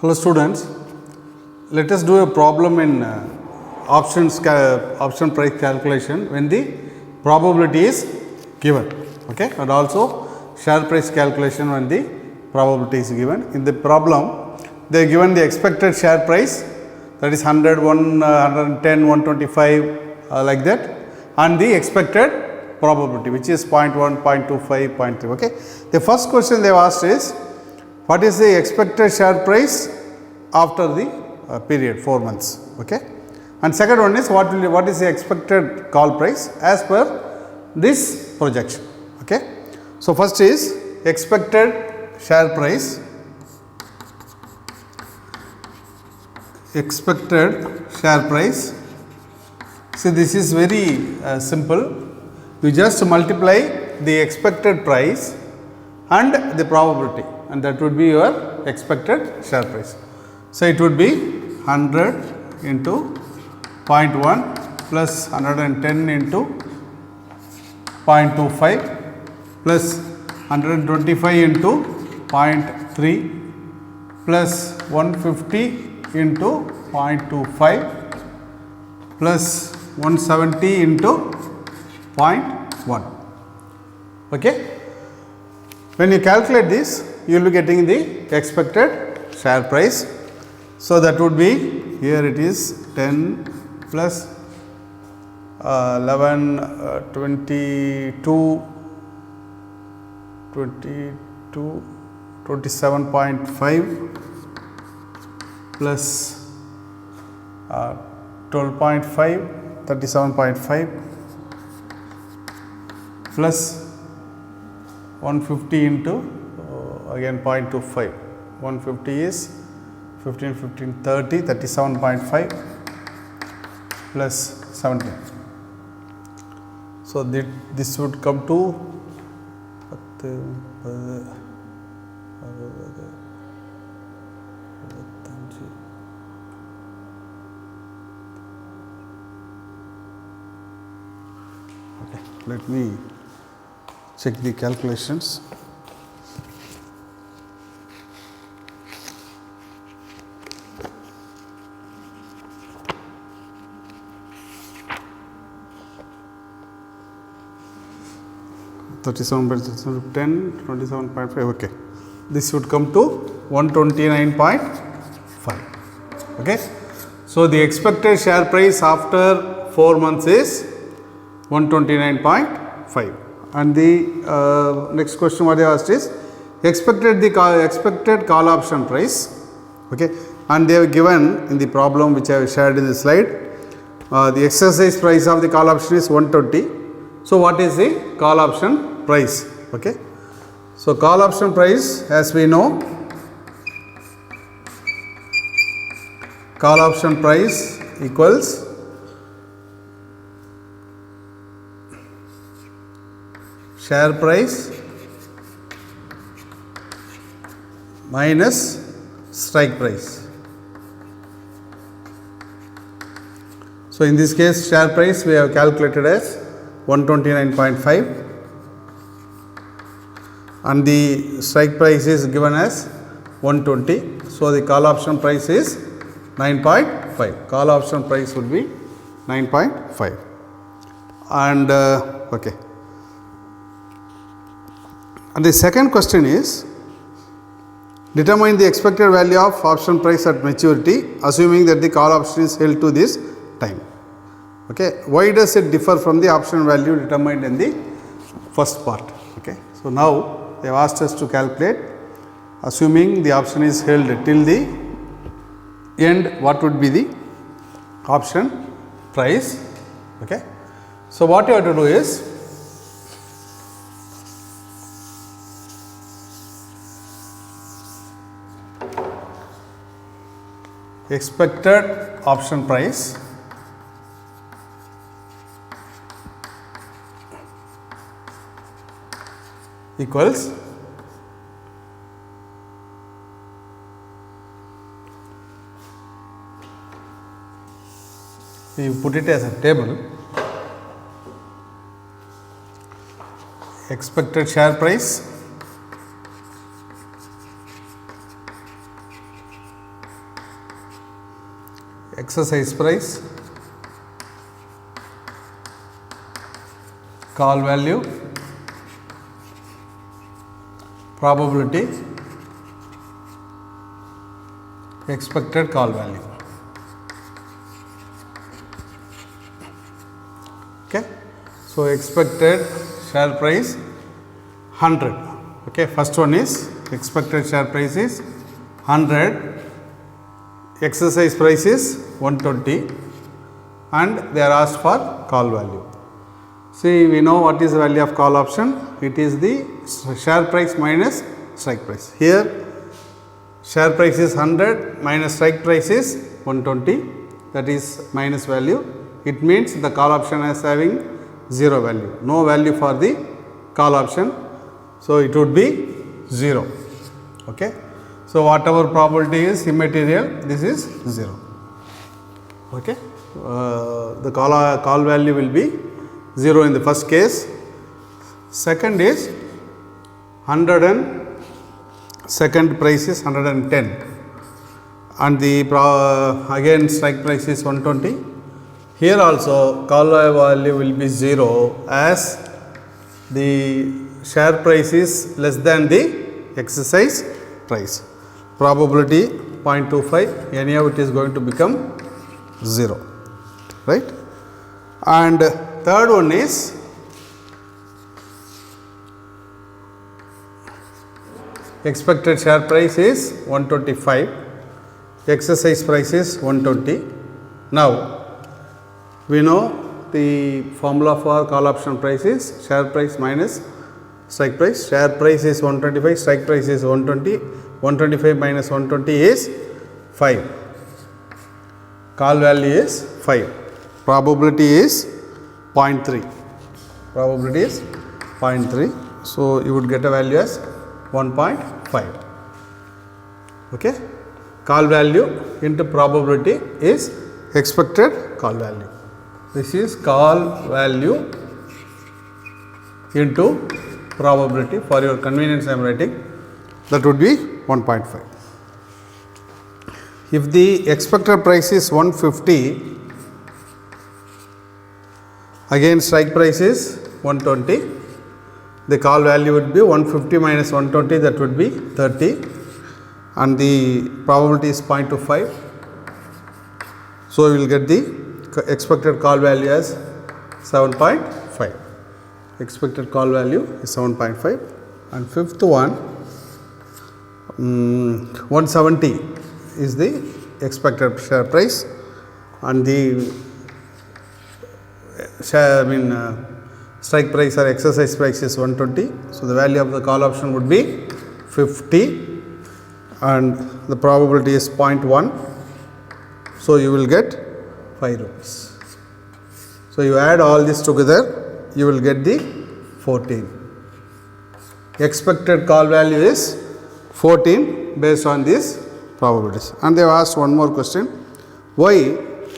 Hello students, let us do a problem in option price calculation when the probability is given, okay, and also share price calculation when the probability is given. In the problem, they are given the expected share price, that is 100, 110, 125 like that, and the expected probability which is 0.1, 0.25, 0.3. Okay. The first question they have asked is, what is the expected share price after the period 4 months, okay? And second one is what is the expected call price as per this projection, okay? So first is expected share price, See, this is very simple. You just multiply the expected price and the probability, and that would be your expected share price. So it would be 100 into 0.1 plus 110 into 0.25 plus 125 into 0.3 plus 150 into 0.25 plus 170 into 0.1. Okay. When you calculate this, you will be getting the expected share price. So that would be, here it is 10 plus 11, 22, 27.5 plus 12.5, 37.5 plus 150 into again 0.25, 150 is 15, 15, 30, 37.5 plus 17. So this would come to okay, let me check the calculations. By 10, 27.5, okay. This would come to 129.5. Okay. So the expected share price after 4 months is 129.5. And the next question what they asked is expected call option price, okay, and they have given in the problem which I have shared in the slide, the exercise price of the call option is 120. So what is the call option price? Okay. So call option price, as we know, call option price equals share price minus strike price. So in this case, share price we have calculated as 129.5 and the strike price is given as 120. So the call option price is 9.5. Call option price would be 9.5. And okay. And the second question is, determine the expected value of option price at maturity, assuming that the call option is held to this time. Okay. Why does it differ from the option value determined in the first part? Okay. So now they have asked us to calculate, assuming the option is held till the end, what would be the option price. Okay. So what you have to do is, expected option price equals you put it as a table, expected share price exercise price, call value, probability, expected call value. Okay. So, expected share price 100. Okay. First one is expected share price is 100, exercise price is 120 and they are asked for call value. See, we know what is the value of call option. It is the share price minus strike price. Here share price is 100 minus strike price is 120, that is minus value. It means the call option is having 0 value, no value for the call option. So, it would be 0. Okay. So, whatever probability is immaterial, this is 0. Okay. The call value will be 0 in the first case. Second is 100 and second price is 110 and the again strike price is 120. Here also call value will be 0 as the share price is less than the exercise price. Probability 0.25, anyhow it is going to become 0, right. And third one is expected share price is 125, exercise price is 120. Now, we know the formula for call option price is share price minus strike price. Share price is 125, strike price is 120, 125 minus 120 is 5, call value is 5, probability is 0.3, probability is 0.3. So, you would get a value as 1.5. Okay. Call value into probability is expected call value. This is call value into probability. For your convenience I am writing, that would be 1.5. If the expected price is 150, again strike price is 120, the call value would be 150 minus 120, that would be 30 and the probability is 0.25. So, we will get the expected call value as 7.5. Expected call value is 7.5. And fifth one, 170 is the expected share price and the strike price or exercise price is 120. So, the value of the call option would be 50 and the probability is 0.1. So, you will get 5 rupees. So, you add all this together, you will get the 14. Expected call value is 14 based on these probabilities. And they have asked one more question, why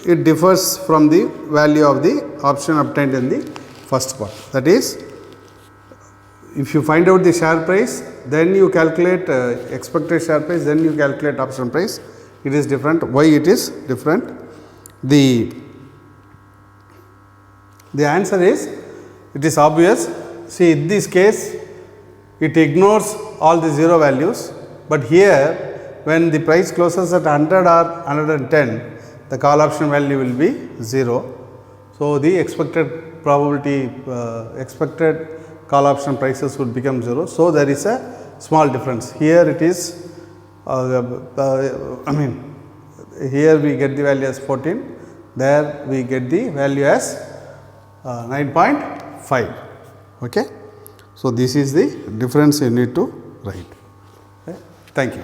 it differs from the value of the option obtained in the first part. That is, if you find out the share price, then you calculate expected share price, then you calculate option price. It is different. Why it is different? The answer is, it is obvious. See, in this case, it ignores all the 0 values, but here when the price closes at 100 or 110, the call option value will be 0. So, the expected probability, expected call option prices would become 0. So, there is a small difference. Here it is, here we get the value as 14, there we get the value as 9.5. Okay. So, this is the difference you need to write. Okay. Thank you.